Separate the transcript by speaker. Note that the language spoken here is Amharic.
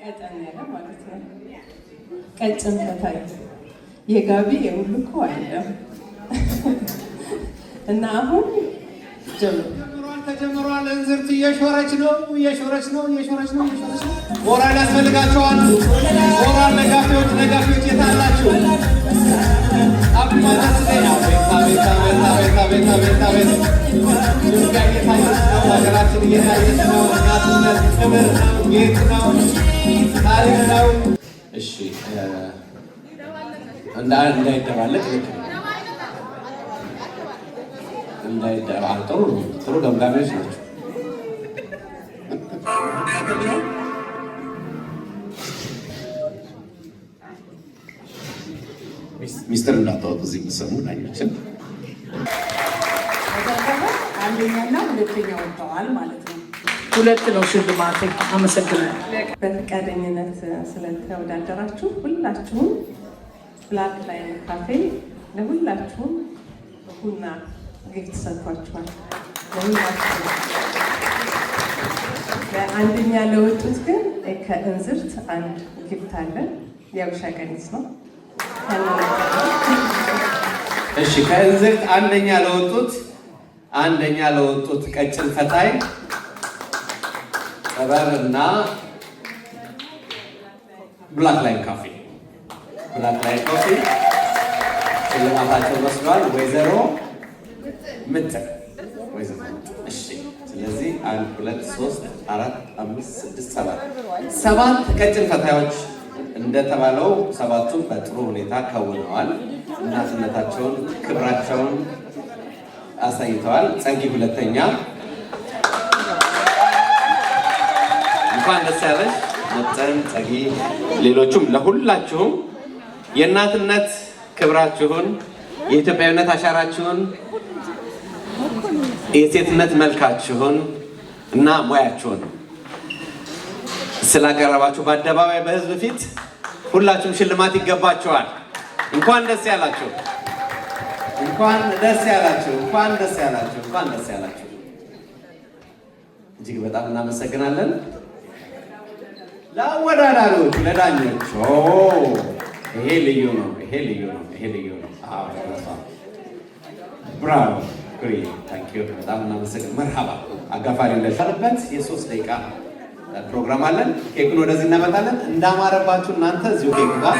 Speaker 1: ቀጠን ያለ ማለት ነው። ቀጭን ፈታይ የጋቢ የሁሉ እኮ አይደለም እና አሁን
Speaker 2: ተጀምሯል። እንዝርት እየሾረች ነው። ሞራል ያስፈልጋቸዋል። ሞራል ነጋፊዎች የታላችሁ ሀገራችን እየታየች ነው። እናትነት ክብር ነው፣ ጌጥ ነው፣ ታሪክ ነው። እሺ እንዳይደባለቅ ጥሩ ገምጋሚዎች ናቸው። ሚስጥር እንዳታወጡ እዚህ የምትሰሙ ዳኞችን
Speaker 1: አንደኛና ሁለተኛ ወጥተዋል ማለት ነው።
Speaker 3: ሁለት ነው ሽልማት። አመሰግናለሁ
Speaker 1: በፈቃደኝነት ስለተወዳደራችሁ ሁላችሁም። ብላክ ላይን ካፌ ለሁላችሁም ቡና ጊፍት ሰጥቷችኋል። ለአንደኛ ለወጡት ግን ከእንዝርት አንድ ጊፍት አለ። የአበሻ ቀሚስ ነው።
Speaker 2: እሺ ከእንዝርት አንደኛ ለወጡት ቀጭን ፈታይ ጥበብና ብላክ ላይን ካፌ ሽልማታቸውን ወስደዋል። ወይዘሮ ምጥን እሺ። ስለዚህ 1 2 3 4 5 6 7 ቀጭን ፈታዮች እንደተባለው ሰባቱም በጥሩ ሁኔታ ከውነዋል። እናትነታቸውን ክብራቸውን አሳይተዋል። ጸጊ ሁለተኛ፣ እንኳን ደስ ያለሽ ምጥን፣ ጸጊ፣ ሌሎቹም ለሁላችሁም የእናትነት ክብራችሁን፣ የኢትዮጵያዊነት አሻራችሁን፣ የሴትነት መልካችሁን እና ሙያችሁን ስላቀረባችሁ በአደባባይ በሕዝብ ፊት ሁላችሁም ሽልማት ይገባችኋል። እንኳን ደስ ያላችሁ። እጅግ በጣም እናመሰግናለን። ለአወዳዳሪዎች፣ ለዳኞች ይሄ ልዩ ነው። ብራቮ ኩሪ ታንኪዩ። በጣም እናመሰግናለን። መርሃባ አጋፋሪ እንደሻለበት የ3 ደቂቃ ፕሮግራም አለን። ኬኩን ወደዚህ እናመጣለን። እንዳማረባችሁ እናንተ እዚሁ ኬክ ጋር